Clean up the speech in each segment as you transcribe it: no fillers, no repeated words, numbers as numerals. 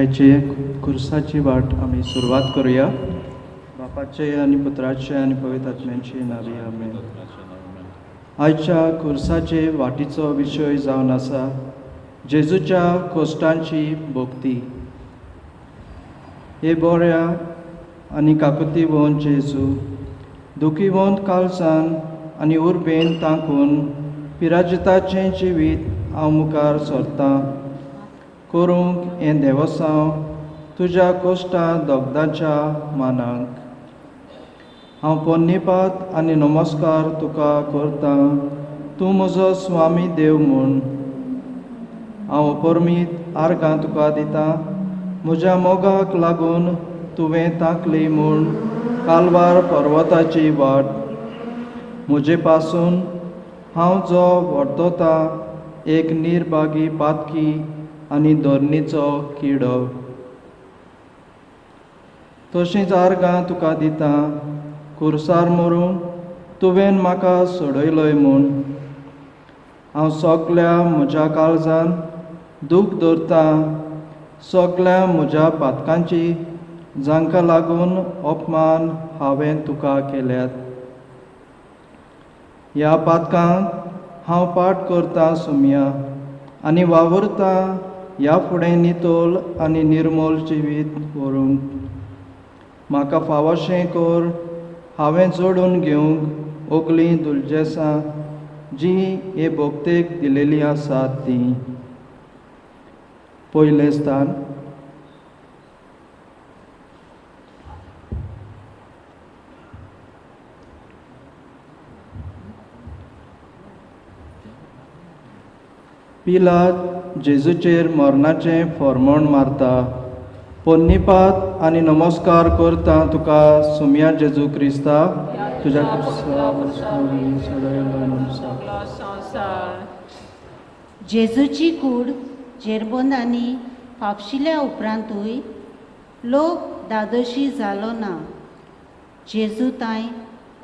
आयचे खुर्साची वाट आमी सुरवात करूया. बापाचे आनी पुत्राचे आनी पवित्र आत्म्याचे नांवी आमेन. आयच्या खुर्साचे वाटीचो विशय जावन आसा जेजूच्या कोश्टांची भोक्ती. हे बऱ्या आनी काकुतीवंत जेजू, दुखीवंत काळजान आनी उर्बेन तांकून पिराजिताचें जिवीत हांव मुखार सरतां करूंक हें देवसांव तुज्या कोश्टां दोगदाच्या मानांक. हांव पोन्निपात आनी नमस्कार तुका करतां, तूं म्हजो स्वामी देव म्हूण. हांव अपोर्मीत आर्गां तुका दितां, म्हज्या मोगाक लागून तुवें तांकली म्हूण कालवार पर्वताची वाट. म्हजे पासून हांव जो वर्तोतां एक निर्भागी पातकी आनी धोरणीचो किडो. तशींच आर्गां तुका दितां, खुर्सार मरूंक तुवें म्हाका सोडयलोय म्हूण. हांव सोगल्या म्हज्या काळजान दूख धरतां, सोगल्या म्हज्या पातकांची जांकां लागून अपमान हांवें तुका केल्यात. ह्या पातकांक हांव पाट करतां सुमया आनी वावुरतां ह्या फुडें नितोल आनी निर्मोल जिवीत व्हरूंक. म्हाका फावोशें कर, हांवें जोडून घेवंक ओगलीं दुलजेसां जीं हे भोगतेक दिलेलीं आसात तीं. पयलें स्थान. पिलात जेजूचेर मरणाचें फर्मोण मारता. पोन्निपात आनी नमस्कार करता तुका सुमया जेजू क्रिस्ता, तुज्या जेजूची कूड जेरबंदांनी फापशिल्या उपरांतूय लोक दादोशी जालो ना. जेजू तांय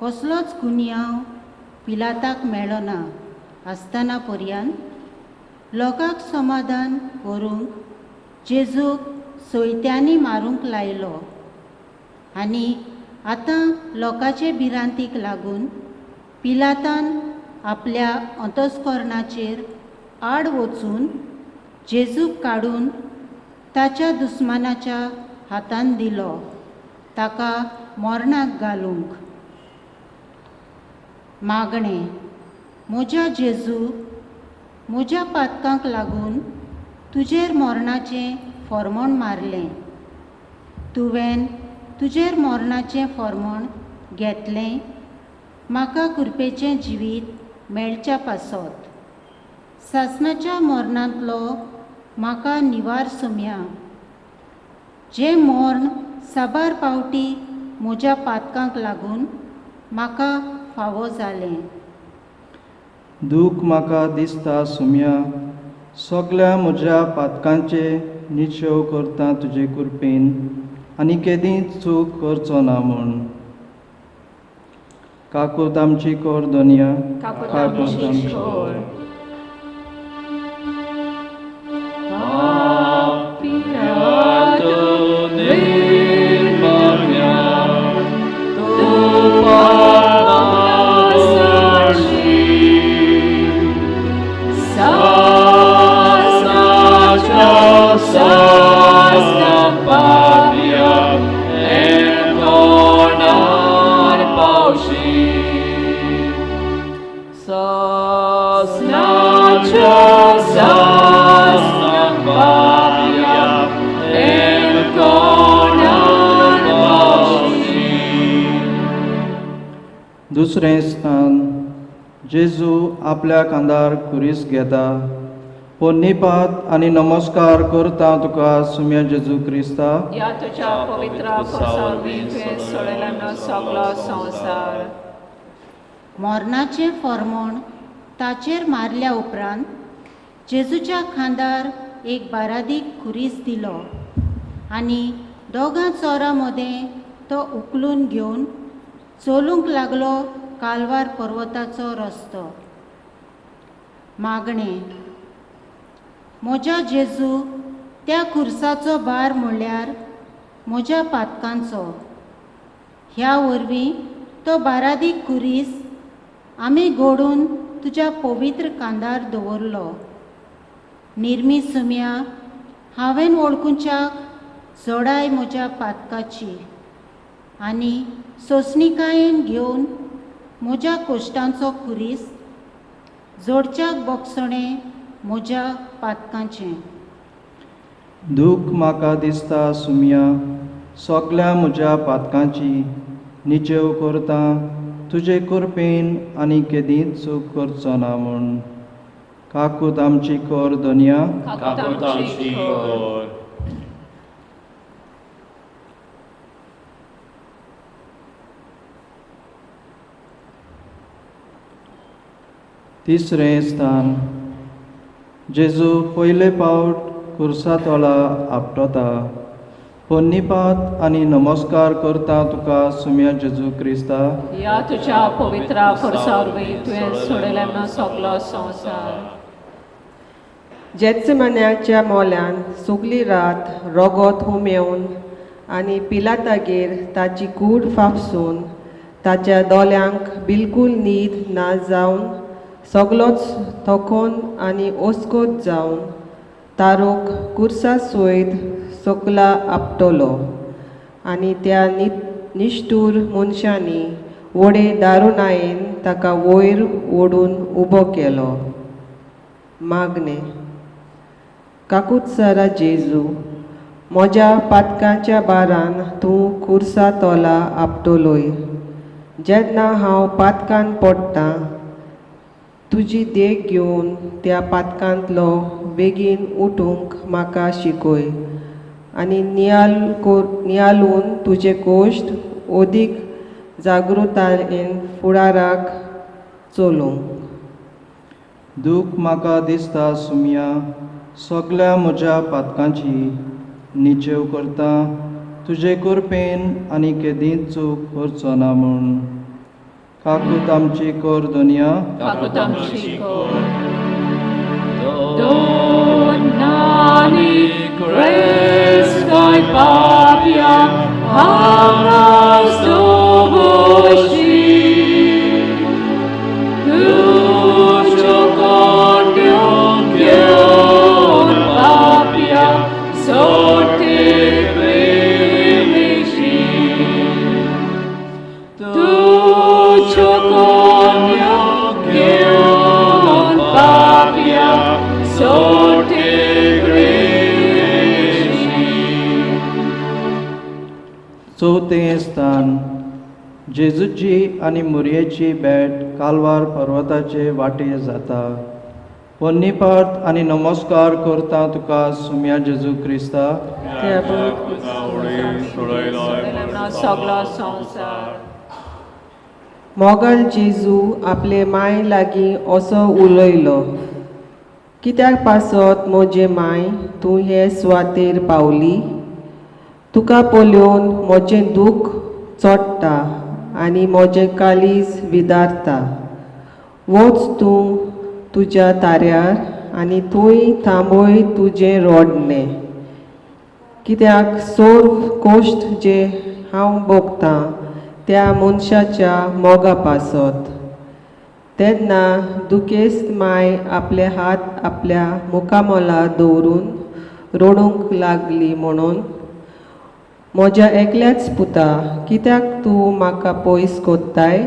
कसलोच गुन्यांव पिलाताक मेळ्ळो ना आसतना पर्यंत लोकांक समाधान करूंक जेजूक सोयत्यांनी मारूंक लायलो. आनी आतां लोकांचे भिरांतीक लागून पिलातान आपल्या अंतस्करणाचेर आड वचून जेजूक काडून ताच्या दुस्मानाच्या हातान दिलो ताका मरणाक घालूंक. मागणें. म्हज्या जेजू, म्हज्या पातकांक लागून तुजेर मरणाचें फर्मोण मारलें. तुवें तुजेर मरणाचें फर्मोण घेतलें म्हाका कृपेचें जिवीत मेळच्या पासत. सासणाच्या मरणांतलो म्हाका निवार सुमया. जें मरण साबार पावटी म्हज्या पातकांक लागून म्हाका फावो जालें. दूख म्हाका दिसता सुमया, सोगल्या म्हज्या पातकांचे निशेव करता तुजे कृपेन आनी केदींच चूक करचो ना म्हूण. काकूत आमची कोर दोनिया, काकूत आमची कोर. दुसरें स्थान. जेजू आपल्या कांदार कुरीस घेता. पोन्निपात आनी नमस्कार करता तुका सुमया जेजू क्रिस्ता, या तुझ्या पवित्र खुर्सार तुवें सोडयलो सगळो संवसार. मरणाचें फर्मोण ताचेर मारल्या उपरांत जेजूच्या खांदार एक बारादीक खुरीस दिलो आनी दोगां चोरां मदें तो उखलून घेवन चलूंक लागलो कालवार पर्वताचो रस्तो. मागणें. म्हज्या जेजू, त्या खुर्साचो भार म्हणल्यार म्हज्या पातकांचो. ह्या वरवीं तो बारादीक खुरीस आमी घोडून तुज्या पवित्र कांदार दवरलो. निर्मी सुम्या, हांवें वळखुच्याक जोडाय म्हज्या पातकाची आनी सोंसणिकायेन घेवन म्हज्या कोश्टांचो खुरीस जोडच्याक बोगसणें म्हज्या पातकांचें. दूख म्हाका दिसता सुम्या, सगल्या म्हज्या पातकांची निचेव करता तुजे कृपेन आनी केदींच चूक करचो ना म्हूण. काकूत आमची कर दोनया, काकूत आमची कर. तिसरें स्थान. जेजू पयले फावट खुर्सा तोला आपटोता. पोन्नीपात आनी नमस्कार करता तुका सुम्या जेजू क्रिस्ता. या तुझ्या पवित्र खुर्सा वरवीं तुवें सोडिल्लो सगलो संवसार. जेत्समन्याच्या मोल्यान सगली रात रगत हुमेवन आनी पिलातागेर ताची कूड फापसून ताच्या दोळ्यांक बिलकूल न्हीद ना जावन सगलोच थकोन आनी ओस्कोत जावन तारूक कुर्सा सयत सकला आपटलो आनी त्या निश्ठूर मनशांनी व्हडे दारुणायेन ताका वयर ओडून उबो केलो. मागणें. काकूतसारा जेजू, म्हज्या पातकांच्या बारान तूं कुर्सा तोला आपटलोय. जेन्ना हांव पातकान पडटां तुजी देख घेवन त्या पातकांतलो बेगीन उठूंक म्हाका शिकय आनी नियालून तुजे कोश्ट ओदीक जागृतायेन फुडाराक चलूंक. दूख म्हाका दिसता सुम्या, सगल्या म्हज्या पातकांची निचेव करता तुजे कृपेन आनी केदींच चूक करचो ना म्हूण. काकूत आमची कर दोनया, काकूत आमची कर. Donani Christoi Papia Havras Dovoshi Tucho Kondium Gion Papia Sorte Primishi Tucho Kondium Gion Papia Sorte चवथें स्थान. जेजूची आनी मुरयेची भेट कालवार पर्वताचे वाटे जाता. पोन्नीपात आनी नमस्कार करता तुका सुम्या जेजू क्रिस्ता. सगलो संवसार. मोगल जेजू आपले माय लागीं असो उलयलो. कित्याक पासत म्हजे माय तूं हे सुवातेर पावली? तुका पळोवन म्हजें दूख चोडटा आनी म्हजें काळीज विदारता. वच तूं तुज्या ताऱ्यार आनी थंय थांबय तुजें रोडणें. कित्याक सोर्व कोश्ट जे हांव भोगतां त्या मनशाच्या मोगा पासत. तेन्ना दुखेस्त माय आपले हात आपल्या मुखामोला दवरून रोडूंक लागली म्हणून म्हज्या एकल्याच पुता, कित्याक तूं म्हाका पयस कोत्ताय?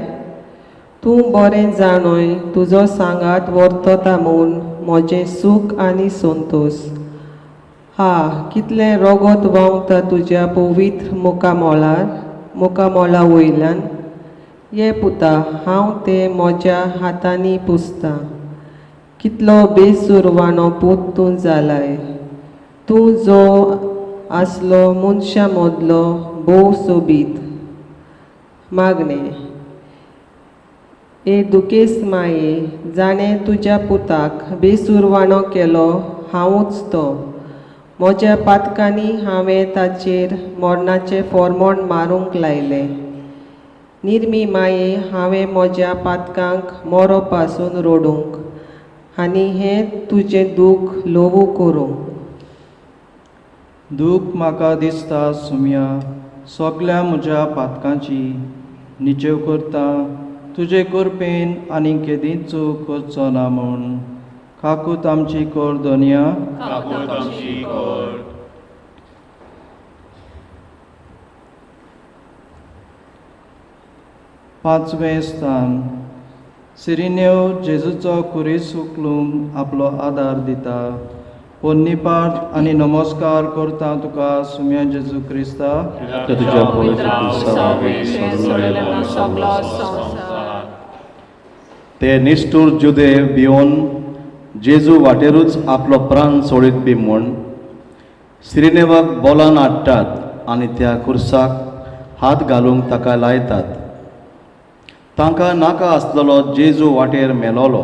तूं बरें जाणय तुजो सांगात व्हरतता म्हूण म्हजें सूख आनी संतोश. कितलें रगत व्हांवता तुज्या पवित्र मुखामोला वयल्यान. ये पुता, हांव तें म्हज्या हातांनी पुसतां. कितलो बेसुरवाणो पूत तूं जालाय. तूं जो आसलो मनशा मदलो भोव सोबीत. मागणें. ए दुखेस्त माये, जाणें तुज्या पुताक बेसुरवाणो केलो हांवूच तो. म्हज्या पातकांनी हांवें ताचेर मरणाचें फर्मोण मारूंक लायलें. निर्मी माये, हांवें म्हज्या पातकांक मरो पासून रोडूंक आनी हें तुजें दूख ल्हवू करूंक. दूख म्हाका दिसता सुम्या सगल्या म्हज्या पातकांची निचेव करता तुजे कृपेन आनी केदींच चूक करचो ना म्हूण काकूत आमची कर दोनया काकूत आमची कर. पांचवें स्थान सिरिनेव जेजूचो कुरीस उखलूंक आपलो आदार दिता पोन्नीपाट आनी नमस्कार करता तुका सुम्या जेजू क्रिस्ता ते तुझ्या पवित्र उत्सवावे कुरिसावे सोडलेलो सगळो संसार. ते निष्ठूर जुदे भिवन जेजू वाटेरूच आपलो प्राण सोडीत बी म्हूण सिरिनेवाक बोलान हाडटात आनी त्या खुर्साक हात घालूंक ताका लायतात. तांकां नाका आसलेलो जेजू वाटेर मेलोलो.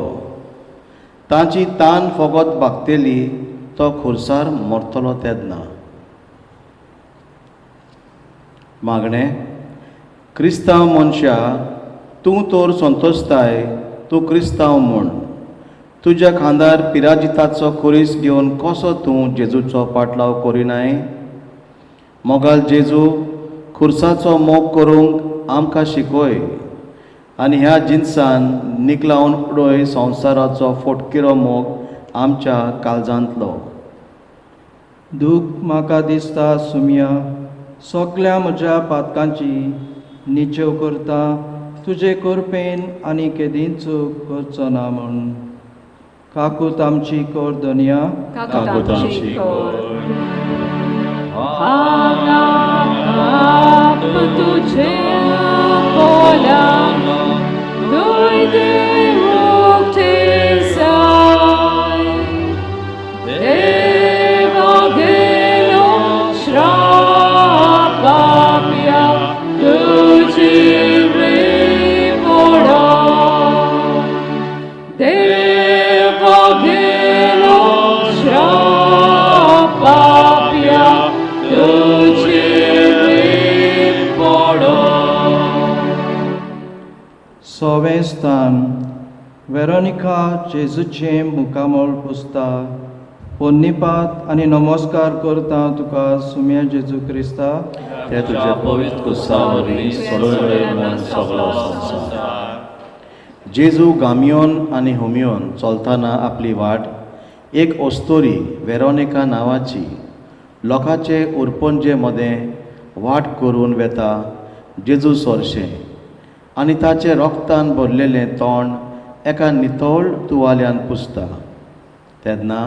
तांची तान फकत भागतेली तो खुर्सार मरतलो तेदना. मागणें क्रिस्तांव मनशा तूं तर संतोशताय तूं क्रिस्तांव म्हूण तुज्या खांदार पिराजिताचो खुरीस घेवन कसो तूं जेजूचो पाटलाव करिनाय. मोगाल जेजू खुर्साचो मोग करूंक आमकां शिकय आनी ह्या जिन्सान निकलावन उडय संवसाराचो फोटकिरो मोग आमच्या काळजांतलो. दूख म्हाका दिसता सुम्या सगल्या म्हज्या पातकांची निचेव करता तुजे कृपेन आनी केदींच चूक करचो ना म्हूण काकूत आमची कर दोनया काकूत आमची कर. आत्मा तुझे बोला दुर्दे मुक्ती जाय. देवा गेलो श्राप पाप्या तुझी मोडा. देवा गेलो श्राप पाप्या तुझी मोडा. सवें स्थान वेरोनिका जेजूचें मुखामोल पुसता पोन्नीपात आनी नमस्कार करता तुका सुम्या जेजू क्रिस्ता ते तुझ्या पवित्र कुसावरवीं सोडलेलो सगळो संसार. जेजू गामियोन आनी हुमियोन चलतना आपली वाट एक ओस्तोरी वेरोनिका नांवाची लोकांचे उरपणजे मदें वाट करून वेता जेजू सोरशें आनी ताचे रोगतान भरलेलें तोंड एका नितळ तुवाल्यान पुसता. तेन्ना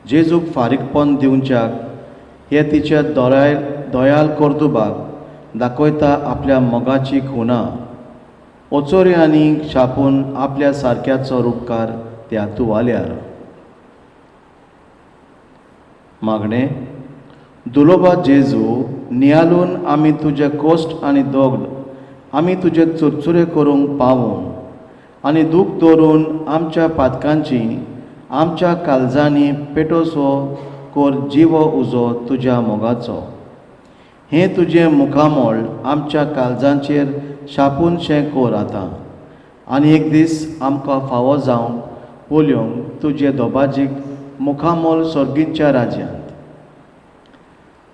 जेजूक फारीकपण दिवच्याक हे तिच्या दोयाल कर्तुबाक दाखयता आपल्या मोगाची खुणां ओचोऱ्यांनी छापून आपल्या सारक्याचो उपकार त्या तुवाल्यार. मागणें दुलोबा जेजू नियालून आमी तुजे कोश्ट आनी दोग आमी तुजे चुरचुरे करूंक पावून आनी दूख दवरून आमच्या पातकांची आमच्या काळजांनी पेटोसो कोर जिवो उजो तुज्या मोगाचो. हें तुजें मुखामोळ आमच्या काळजांचेर छापून शें कोर आतां आनी एक दीस आमकां फावो जावंक पोल्योंक तुजे दोबाजीक मुखामोल सर्गींच्या राज्यांत.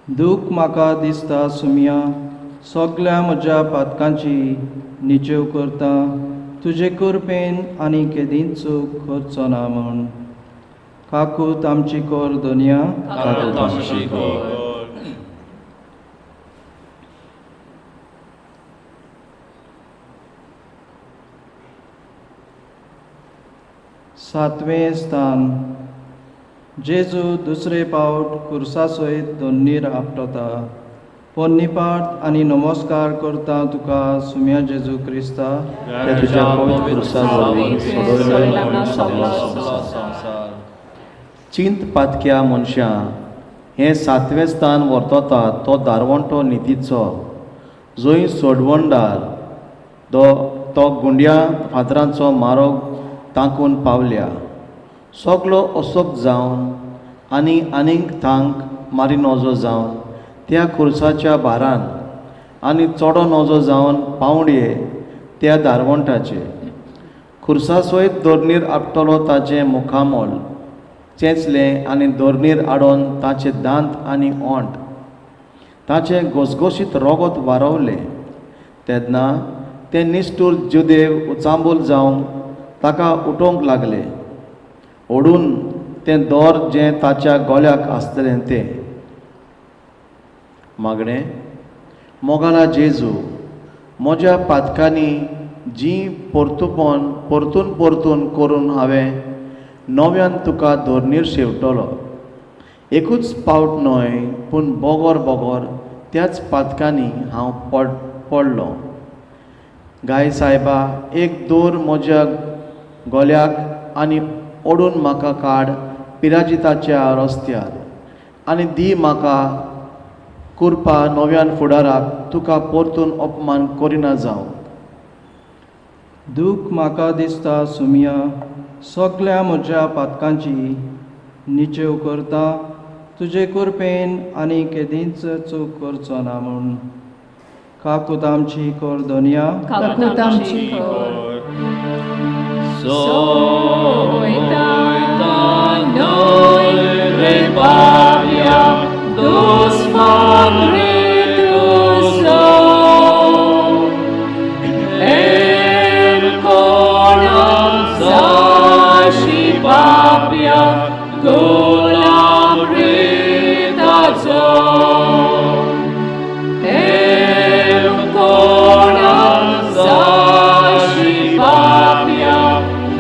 दूख म्हाका दिसता सुम्या सगल्या म्हज्या पातकांची निचेव करता तुजे कृपेन आनी केदींच चूक करचो ना म्हूण काकूत आमची कर दोनया काकूत आमची कर. सातवें स्थान जेजू दुसरे पावट खुर्सा सयत दोन्नीर आपटता पोन्नीपाट आनी नमस्कार करता तुका सुम्या जेजू क्रिस्ता ते तुझ्या पवित्र कुसावरवीं सोडलेलो सगळो संसार. चिंत पातक्या मनशां हें सातवें स्थान वर्तता तो दारवंटो नितीचो जंय सोडवणदार तो गुंड्या फातरांचो मारो तांकून पावल्या. सगलो असोक जावन आनीक थांक मारी नजो जावन त्या खुर्साच्या भारान आनी चोडो नजो जावन पावंडये त्या दारवंटाचे खुर्सा सयत दोरनीर आपटलो ताचें मुखामोल चेंचले आनी दोरनीर आडोवन ताचे दांत आनी ओंट ताचे घोसघोशीत रोगत वारवले तेन्ना ते निश्ठूर जुदेव उचांबूल जावन ताका उठोवंक लागले ओडून तें दोर जें ताच्या गोल्याक आसतलें तें मागणें मोगाला जेजू म्हज्या पातकांनी जीं परतून परतून करून हांवें नव्यान तुका दोरनीर शेवटलो एकूच पावट न्हय पूण बोगोर बोगोर त्याच पातकांनी हांव पडलो गाय सायबा एक दोर म्हज्या गोल्याक आनी ओडून म्हाका काड पिराजिताच्या रस्त्यार आनी दी म्हाका कुरपा नव्यान फुडाराक तुका परतून अपमान करिना जावं दूख म्हाका दिसता सुमिया सगळ्या म्हज्या पातकांची निचेव करता तुजे कुरपेन आनी केदींच चूक करचो ना म्हूण काकूत आमची कर दोनिया काकूत आमची कर सोयता नोय रे पाव्या दुस्मान रीत कुसो एन कोणा जाशी पाप्या गुलाम रीताचो एन कोणा जाशी पाप्या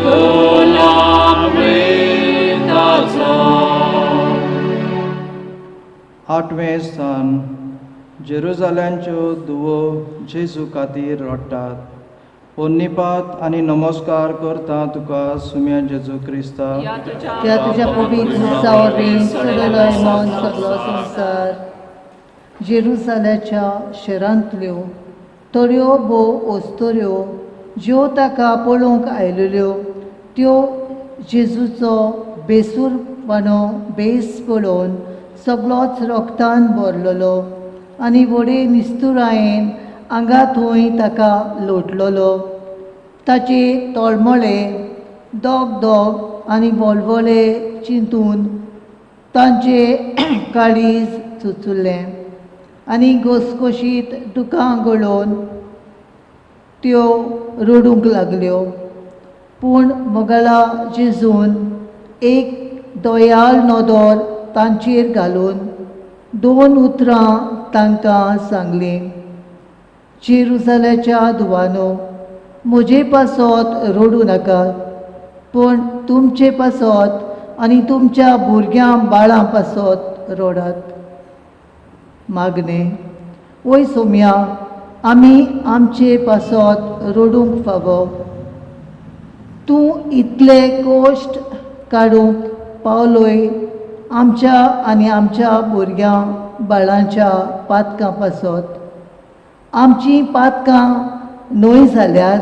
गुलाम रीताचो 8वें स्थान जेरुजाल्यांच्यो धुवो जेजू खातीर रडटात पोन्निपात आनी नमस्कार करता तुका सुम्या जेजू क्रिस्ता त्या तुझ्या पवित्र उत्सवावेन चलयलोय मन सगळो संवसार जेरुसाल्याच्या शहरांतल्यो थोड्यो भोव ओस्तोऱ्यो ज्यो ताका पळोवंक आयलेल्यो त्यो जेजूचो बेसूरपणो बेस पळोवन सगळोच रोगतान भरलेलो आनी व्हडे निस्तुरायेन आंगा थंय ताका लोटलेलो ताचे तळमळे दोग आनी वळवळे चिंतून तांचे काळीज चुचुल्लें आनी घोसघोशीत दुकां गळोवन त्यो रडूंक लागल्यो पूण मोगाला जेजून एक दोयाल नदर तांचेर घालून 2 उतरां तांकां सांगलीं जेरुसाल्याच्या धुवानो म्हजे पासत रडू नाकात पूण तुमचे पासत आनी तुमच्या भुरग्यां बाळां पासत रडात मागणें ओय सोम्या आमी आमचे पासत रडूंक फावो तूं इतले कोश्ट काडूंक पावलोय आमच्या आनी आमच्या भुरग्यां बाळांच्या पातकां पासत आमचीं पातकां न्हय जाल्यार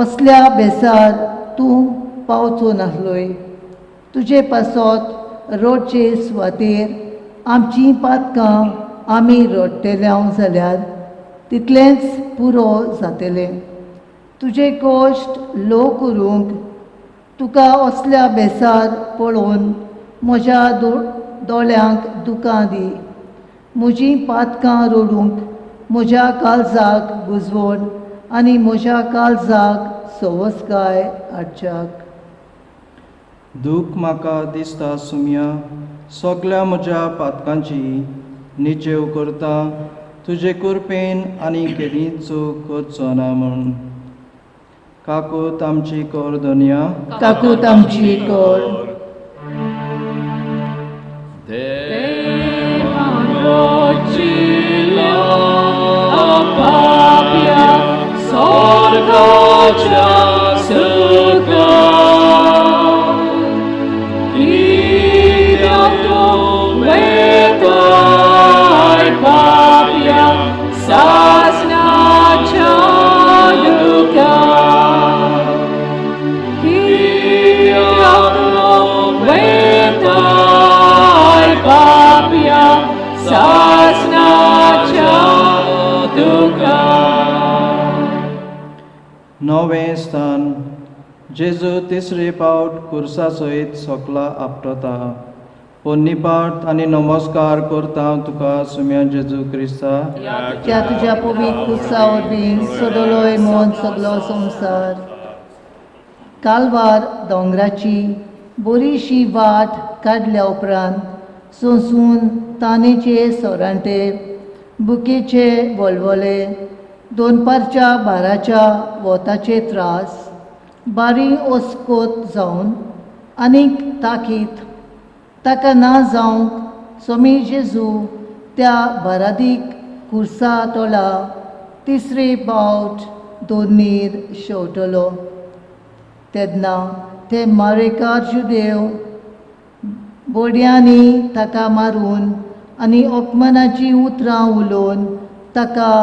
असल्या बेसार तूं पावचो नासलोय तुजे पासत रोडचे सुवातेर आमचीं पातकां आमी रडटल्यांव जाल्यार तितलेंच पुरो जातलें तुजे कोश्ट लो करूंक तुका असल्या बेसार पळोवन म्हज्या दोळ्यांक दुकां दी म्हजीं पातकां रडूंक म्हज्या काळजाक बुजवण आनी म्हज्या काळजाक सवस्काय हाडच्याक दूख म्हाका दिसता सुमिया सगळ्या म्हज्या पातकांची निचेव करता तुजे कुरपेन आनी केदींच चूक करचो ना म्हूण काकूत आमची कर दोनिया काकूत आमची कर नवें स्थान जेजू तिसरे फावट खुर्सा सयत सोकला आपटता. पोन्नी पाट आनी नमस्कार करता तुका सुम्या जेजू क्रिस्ता. त्या तुझ्या पवित्र कुर्सा वरवीं सोडलोय मन सगलो संवसार. कालवार दोंगराची बरीशी वाट काडल्या उपरांत सोंसून तानेचे सोरांटे, बुकेचे वळवळे, दोनपारच्या बाराच्या वोताचे त्रास, बारी ओस्कोत जावन आनीक ताकीत ताका ना जावंक स्वामी जेजू त्या बारादीक खुर्सा तोला तिसरे फावट दोनीर शेवटलो. तेन्ना ते मारेकार जुदेव बोड्यांनी ताका मारून आनी ओकमनाची उतरां उलोवन ताका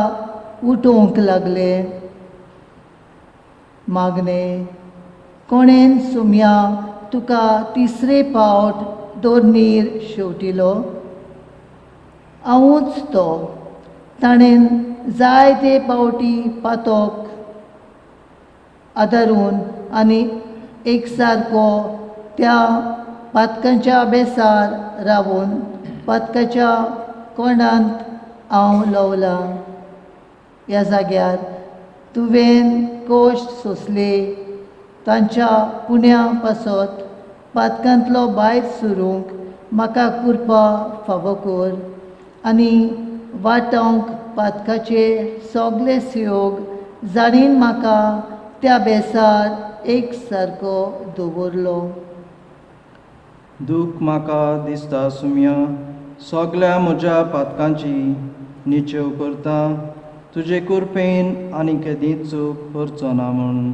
उठोवंक लागले. मागणे, कोणेन सुम्या तुका तिसरे फावट दोनीर शेवटिलो? हांवूच तो. ताणेन जायते फावटी पातोक आदारून आनी एकसारको त्या पातकांच्या बेसार रावून पातकाच्या कोंडांत हांव लवला. ह्या जाग्यार तुवें कोश्ट सोंसले तांच्या पुण्या पासत पातकांतलो भायर सरूंक म्हाका कुरपा फावो कर आनी वाटोवंक पातकाचे सोगले सयोग जाणीन म्हाका त्या बेसार एक सारको दवरलो. दूख म्हाका दिसता सुम्या सोगल्या म्हज्या पातकांची निचेव करता तुजे कुरपेन आनी केदींच चूक करचो ना म्हूण.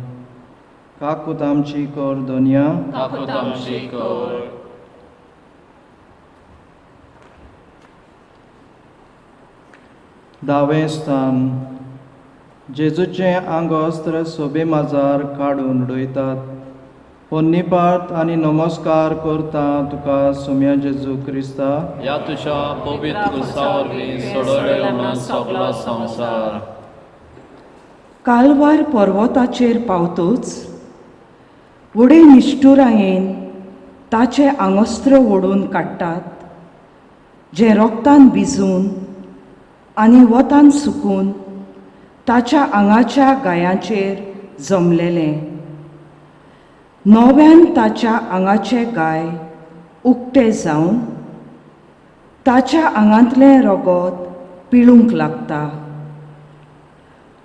काकूत आमची कर दोनया. काकूत आमची कर. दावें स्थान. जेजूचे आंगोस्त्र सोबे माजार काडून उडयतात. पोन्नी पाट आनी नमस्कार करता तुका सुम्या जेजू क्रिस्ता. या तुझ्या पवित्र क्रुसा वरवीं सोडवलेलो मन सगलो संवसार. कालवार पर्वताचेर पावतूच व्हडे निश्ठुरायेन ताचे आंगोस्त्र ओडून काडटात, जे रोगतान भिजून आनी वतान सुकून ताच्या आंगाच्या गायांचेर जमलेले. नव्यान ताच्या आंगाचे गाय उक्ते जावन ताच्या आंगांतलें रगत पिळूंक लागता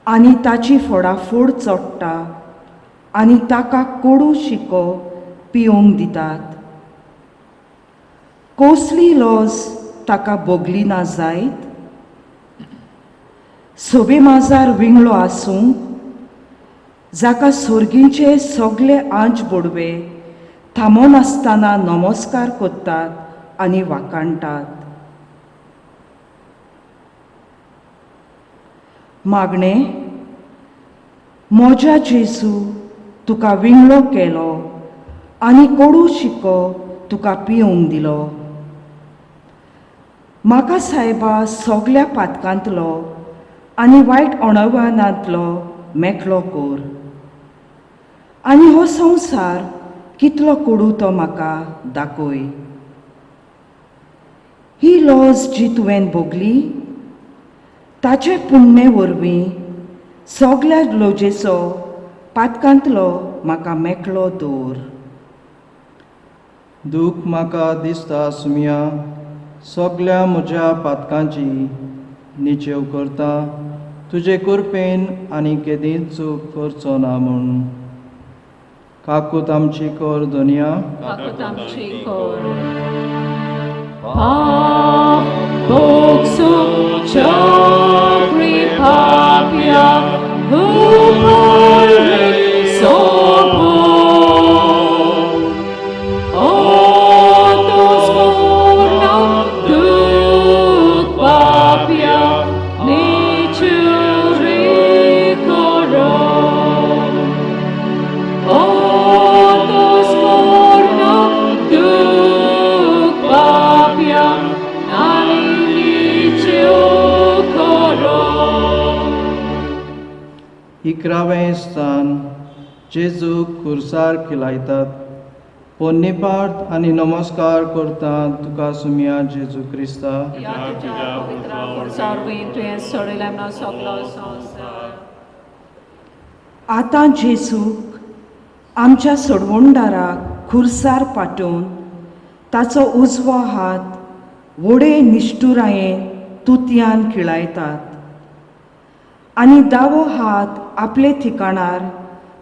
आनी ताची फोडाफोड चोडटा आनी ताका कोडू शिको पिवंक दितात. कसली लज ताका भोगली ना जायत? सोबे माजार विंगळो आसूंक जाका सोर्गींचे सोगले आंच बोडवे थांबोन आसतना नमस्कार कोत्तात आनी वाकाणटात. मागणे, मोज्या जेजू तुका विंगळो केलो आनी कोडू शिको तुका पिवंक दिलो. म्हाका सायबा सोगल्या पातकांतलो आनी वायट अणभवांतलो मेकळो कोर. आनी हो संवसार कितलो कोडू तो म्हाका दाखय. ही लज जी तुवें भोगली ताचे पुण्य वरवीं सोगल्या लोजेचो पातकांतलो म्हाका मेकळो दवर. दूख म्हाका दिसता सुम्या सोगल्या म्हज्या पातकांची निचेव करता तुजे कुरपेन आनी केदींच चूक करचो ना म्हूण. काकूत आमची कर दोनया. काकूत आमची कर. पाप, भोग, सुख, चक्री, पाप्या, भूपरिक, सोपो. Otos kurna, duk papia, nichuri koro. Otos kurna, duk papia, nani nichu koro. इकरावें स्थान. जेजूक खुर्सार खिलायतात पोन्नीपार्थ आनी नमस्कार करता तुका सुमिया जेजू क्रिस्ता या तुझ्या पवित्र खुर्सार बीन तुवें सोडिल्लो आमकां सगलो संवसार. आतां जेजूक आमच्या सोडवणदाराक खुर्सार पाटून ताचो उजवो हात व्हडे निश्ठुरायेन तुतयान खिळायतात आनी दावो हात आपले ठिकाणार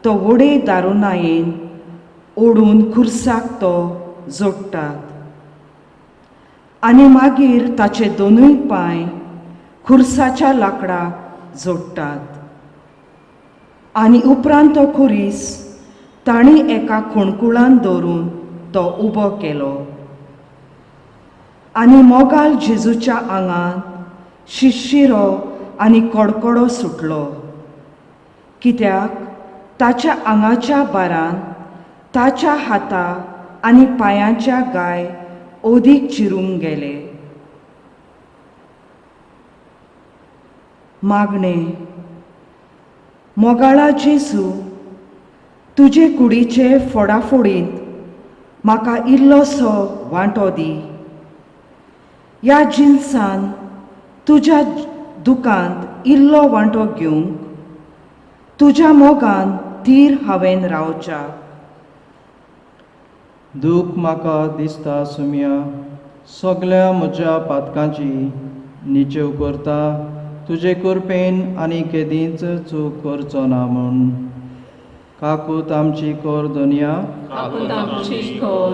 तो व्हडे दारुणायेन ओडून खुर्साक तो जोडटात आनी मागीर ताचे दोनूय पांय खुर्साच्या लांकडाक जोडटात आनी उपरांत तो खुरीस तांणी एका खोणकुळान दवरून तो उबो केलो आनी मोगाल जेजूच्या आंगान शिरशिरो आनी कडकडो सुटलो कित्याक ताच्या आंगाच्या बारान ताच्या हाता आनी पांयाच्या गाय ओदीक चिरूंक गेले. मागणे मोगाळा जेजू तुजे कुडीचे फोडाफोडींत म्हाका इल्लोसो वांटो दी. ह्या जिन्सान तुज्या दुकांत इल्लो वांटो घेवंक तुज्या मोगान थीर हांवें रावच्या. दूख म्हाका दिसता सुमिया सगळ्या म्हज्या पातकांची निचेव करता तुजे कुरपेन आनी केदींच चूक करचो ना म्हूण. काकूत आमची कोर दोनिया काकूत आमची कोर.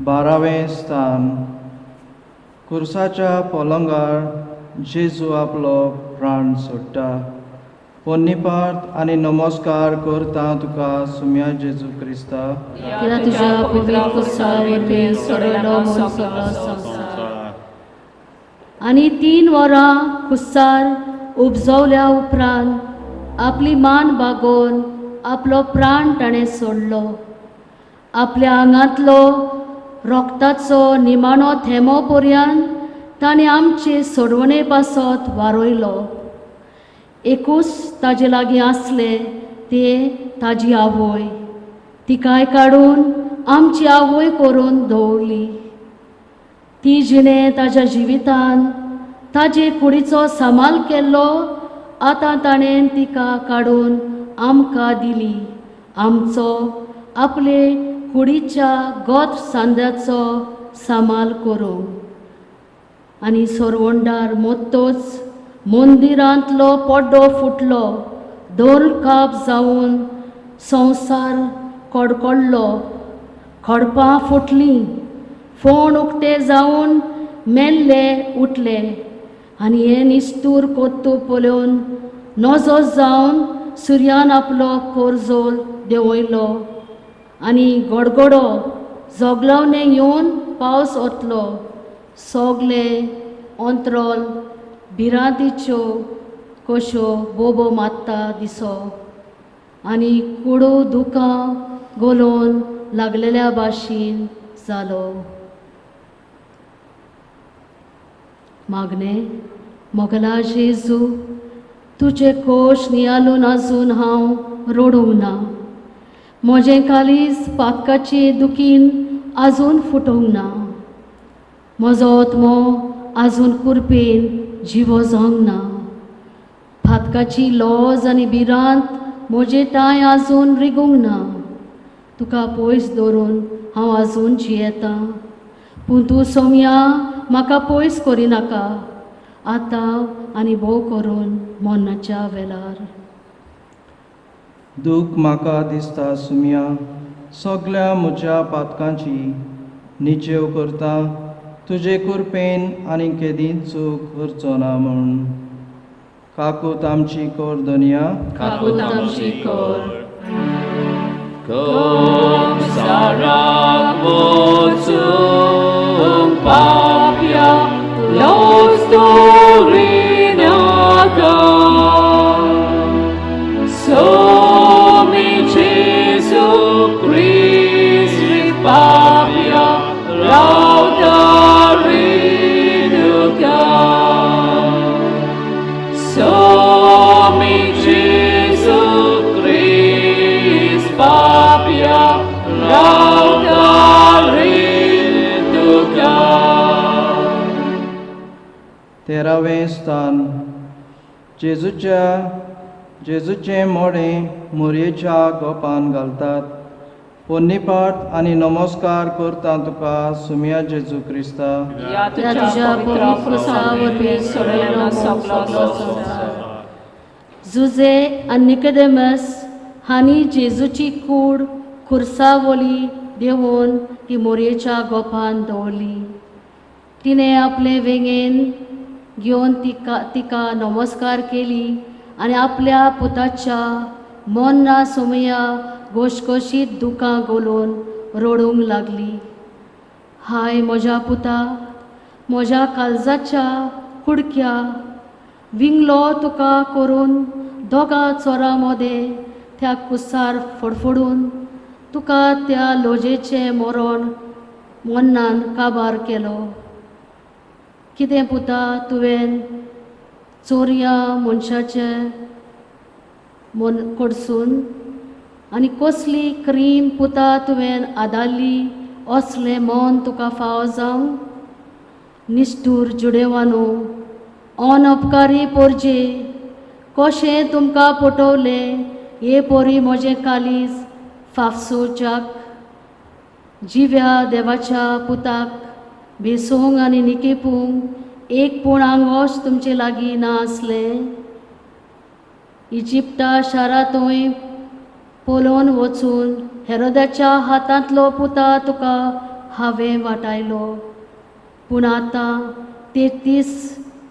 12वें स्थान खुर्साच्या पोलंगार जेजू आपलो प्राण सोडटा. पोन्नीपार्थ आनी नमस्कार करता तुका सुम्या जेजू क्रिस्ता. या तुझ्या पवित्र खुर्सार वरवीं सोडिल्लो सगलो संवसार. आनी 3 वरां खुस्सार उपजवल्या उपरांत आपली मान बागोवन आपलो प्राण ताणें सोडलो. आपल्या आंगांतलो रोगताचो निमाणो थेंबो पर्यंत ताणें आमचे सोडवणे पासत वारोयलो. एकूच ताजे लागीं आसले ते ताजी आवय. तिकाय काडून आमची आवय करून दवरली. ती जिणें ताज्या जिवितान ताजे कुडीचो सांबाळ केल्लो आतां ताणें तिका काडून आमकां दिली. आमचो आपले कुडीच्या गोठ सांद्याचो सांबाळ करूंक. आनी सोरवंडार मोत्तोच मंदिरांतलो पड्डो फुटलो. 2 काप जावन संवसार कडकडलो. खडपां फुटलीं. फोण उक्ते जावन मेल्ले उठले. आनी हे निस्तूर कोत्तू पळोवन नजो जावन सुर्यान आपलो पोरजोल देंवयलो. आनी गडगडो जोगलावणे येवन पावस वतलो. सोगले अंत्रोल भिरांतीच्यो कश्यो बोबो मात्ता दिसो. आनी कुडू दुकां गोलोवन लागलेल्या भाशेन जालो. मागणे मोगला जेजू तुजे कोश नियालून आजून हांव रडूंक ना. म्हजें कालीज पातकाचे दुखीन आजून फुटोंक ना. म्हजो आत्मो आजून कुरपेन जिवो जावंक ना. फातकाची लॉज आनी भिरांत म्हजे टाय आजून रिगूंक ना. तुका पयस दवरून हांव आजून जियेतां. पूण तूं सोम्या म्हाका पयस करिनाका आतां आनी भोव करून मोन्नाच्या वेळार. दूख म्हाका दिसता सुमिया सगळ्या म्हज्या पातकांची निचेव करता तुजे कुरपेन आनी केदींच चूक करचो ना म्हूण. काकूत आमची कोर दोनिया काकूत आमची core. Komsarak wocung papia los turinaka Somi Jesu Christi papia laudariduka 13वें स्थान जेजूचें मोडें मोरयेच्या गोपान घालतात. पोन्नीपाट आनी नमस्कार करता तुका सुम्या जेजू क्रिस्ता. या तुझ्या पवित्र क्रुसावरवीं सडयलो सगळो संसार. जुजे आनी निकोदेमस हांणी जेजूची कूड खुर्सावली देंवन ती मोरयेच्या गोपान दवरली. तिणें आपले वेंगेन घेवन तिका नमस्कार केली आनी आपल्या पुताच्या मोन्ना सोमया घोशघोशीत दुकां घालून रडूंक लागली. हाय म्हज्या पुता, म्हज्या काळजाच्या कुडक्या, विंगलो तुका करून दोगा चोरां मदें त्या कुसार फडफडून तुका त्या लोजेचें मरण मोन्नान काबार केलो. कितें पुता तुवें चोरया मनशाचे मन कडसून आनी कसली क्रीम पुता तुवें आदारली असलें मन तुका फाव जावं. निश्ठूर जुडेवानो, अनपकारी पोरजे, कशें तुमकां पटवलें हे पोरी म्हजें कालीज फाफसोवच्याक. जिव्या देवाच्या पुताक भेसूंक आनी निकेपूंक एक पूण आंगोश तुमचे लागीं ना आसलें. इजिप्टा शारांतूय पोलोवन वचून हेरोदाच्या हातांतलो पुता तुका हांवें वाटायलो. पूण आतां 33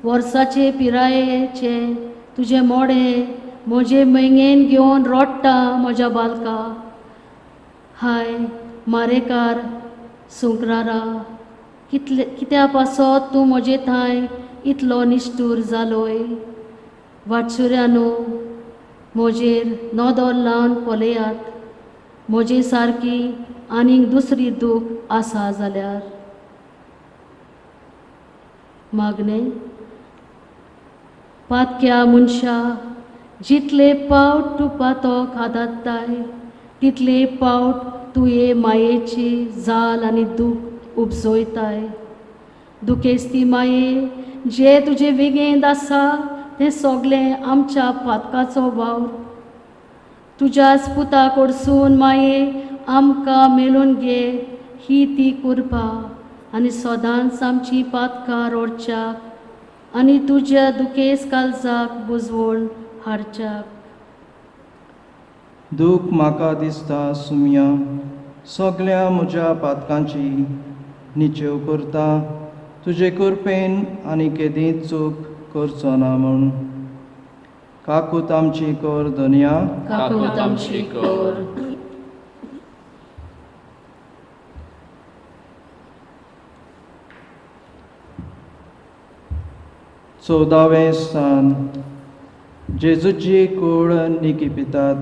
वर्साचे पिरायेचे तुजें मोडें म्हजे मैंगेन घेवन रडटा म्हज्या बालका. हाय मारेकार सुंकरारा, कित्या पासत तूं म्हजे थंय इतलो निश्ठूर जालोय. वाटसुऱ्यानो, म्हजेर नदर लावन पळयात. म्हजे सारकी आनीक दुसरी दूख आसा जाल्यार. मागणें पातक्या मनशा, जितले पावट तूं पातोक आदाडटाय तितले पावट तूं हे मायेची जाल आनी दूख उपजोयताय. दुखेस्ती माये, जे तुजे वेगेंत आसा तें सोगलें आमच्या पातकाचो वावर. तुज्याच पुता कडसून माये आमकां मेळून घे ही ती कृपा आनी सदांच आमची पातकां रोडच्याक आनी तुज्या दुखेस काळजाक बुजवण हाडच्याक. दूख म्हाका दिसता सुम्या, सगळ्या म्हज्या पातकांची निचेव करता. तुजे कृपेन आनी केदींच चूक करचो ना म्हूण. काकूत आमची कर धन्या, काकूत आमची कर. 14वें स्थान जेजूची कूड निकिपितात.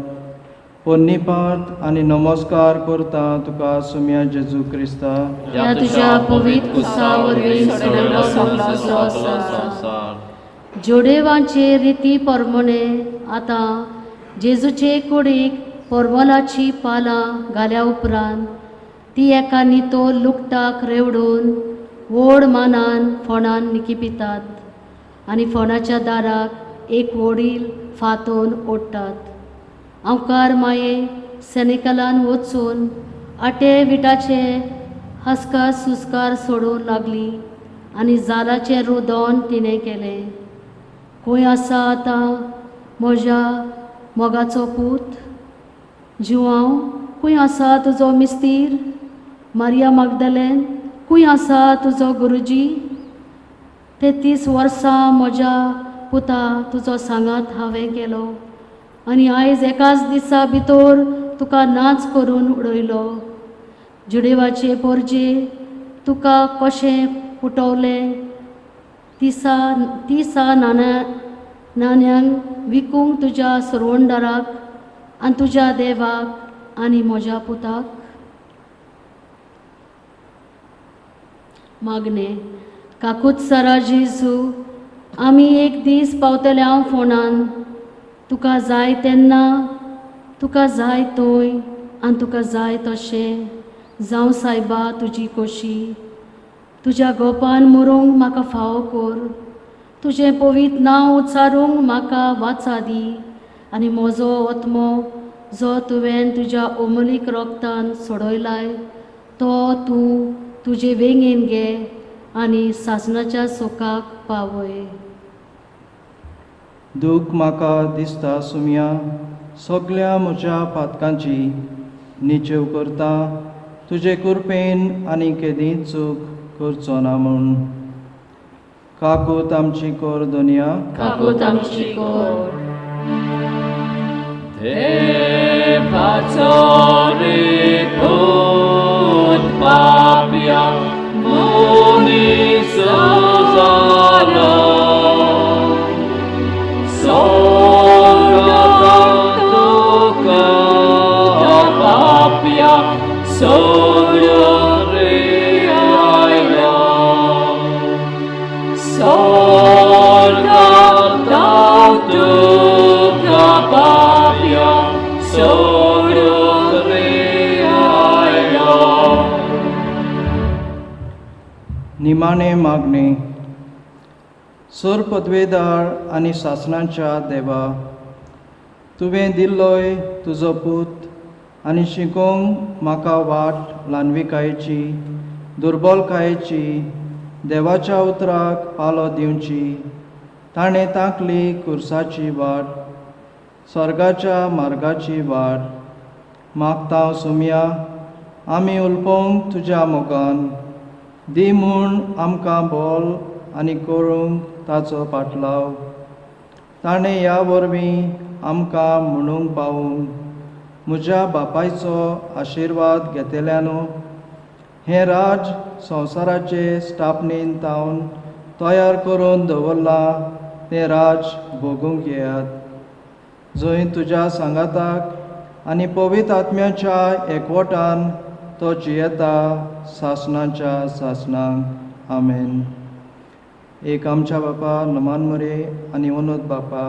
पोन्नीपाट आनी नमस्कार करता तुका सुम्या जेजू क्रिस्ता. या तुझ्या पवित्र क्रुसावरवीं सडयलो सगळो संसार. जोडेवांचे रिती प्रमाणे आतां जेजूचे कुडीक परमलाची पालां घाल्या उपरांत ती एका नितोळ लुकटाक रेवडून व्हड मानान फोंडान निकिपितात आनी फोंडाच्या दाराक एक व्हडील फांतोन ओडटात. अवकार माये सैनिकालान वचून आटे विटाचे हस्कार सुस्कार सोडूंक लागली आनी जालाचें रुदोन तिणें केलें. खंय आसा आतां म्हज्या मोगाचो पूत? जिवांव, खंय आसा तुजो मिस्तीर? मारिया मागदलेन, खंय आसा तुजो गुरुजी? 33 वर्सां म्हज्या पुता तुजो सांगात हांवें केलो आनी आयज एकाच दिसा भितर तुका नाच करून उडयलो. जुडेवाचे पोरजे, तुका कशें फुटवलें तिसा नाण्यांक विकूंक तुज्या सरवंडाराक आनी तुज्या देवाक आनी म्हज्या पुताक. मागणें काकूत सारा जेजू, आमी एक दीस पावतले हांव फोंडान. तुका जाय तेन्ना, तुका जाय थंय आनी तुका जाय तशें जावं सायबा तुजी खोशी. तुज्या गोपान मरूंक म्हाका फावो कर तुजें पवित्र नांव उच्चारूंक म्हाका वाचा दी आनी म्हजो आत्मो जो तुवें तुज्या अमोलीक रोगतान सोडयलाय तो तूं तुजे वेंगेन घे आनी सासणाच्या सोकाक पावय. दूख म्हाका दिसता सुमया सगळ्या म्हज्या पातकांची निचेव करता तुजे कृपेन आनी केदींच चूक करचो ना म्हूण. काकूत आमची कोर दोनिया काकूत आमची कोर. देवाचो रेखूत पापया मनीस जालो. सोडून तुका पापया सोडून रे आयलो. सोडून तुका पापया सोडून रे आयलो. निमाणे मागणे. सर पदवेदार आनी शासनाच्या देवा तुवें दिल्लोय तुजो पूत आनी शिकोवंक म्हाका वाट ल्हानविकायेची दुर्बलकायेची देवाच्या उतराक पालो दिवची. ताणें तांकली कुर्साची वाट स्वर्गाच्या मार्गाची वाट मागता सुमया आमी उलपोवंक तुज्या मोगान दी म्हूण आमकां बोल आनी करूंक ताचो पाटलाव. ताणें ह्या वरवीं आमकां म्हणूंक पावूंक म्हज्या बापायचो आशिर्वाद घेतल्यानो हें राज संवसाराचे स्थापनेन तावन तयार करून दवरलां तें राज भोगूंक येयात. जंय तुज्या सांगाताक आनी पवित्र आत्म्याच्या एकवटान तो जियेता सासणाच्या सासणांक. आमेन. एक आमच्या बापा नमान मरे आनी अनोद बापा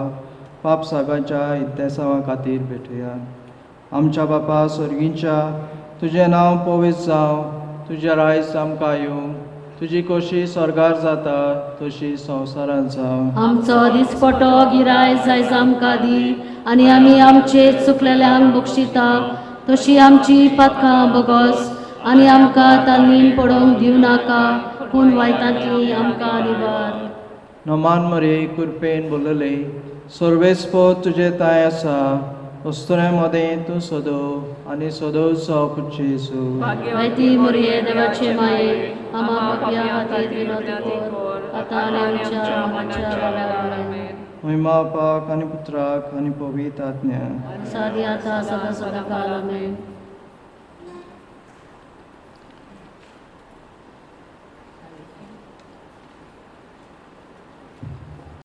पाप सागाच्या इत्तेसावा खातीर भेटया. आमच्या बापा सर्गीच्या तुजें नांव पवित्र जावं तुजें रायज आमकां येवं तुजी कशी स्वर्गार जाता तशी संवसारांत जावं. आमचो दिसपटो गिराय जायज आमकां दी आनी आमी आमचे चुकलेल्यांक बक्षिता तशी आमची पातकां बगस आनी आमकां तालमीन पडोवंक दिवं नाका पूण वायटांतली आमकां निवार. नमान मरे कृपेन बोलले सर्वेस्पो तुजे ताय आसा वस्तुऱ्या मदें तूं सोदो आनी सोदोवचो पुच्ची येसू. वायती मोरये देवाचे माये आमा पापया खातीर विनोदी कोर आतां आनी आमच्या मरणाच्या वेळार. महिमा पाक आनी पुत्राक आनी पवित्र आत्म्या सादी आतां सदा सदा काल. आमेन.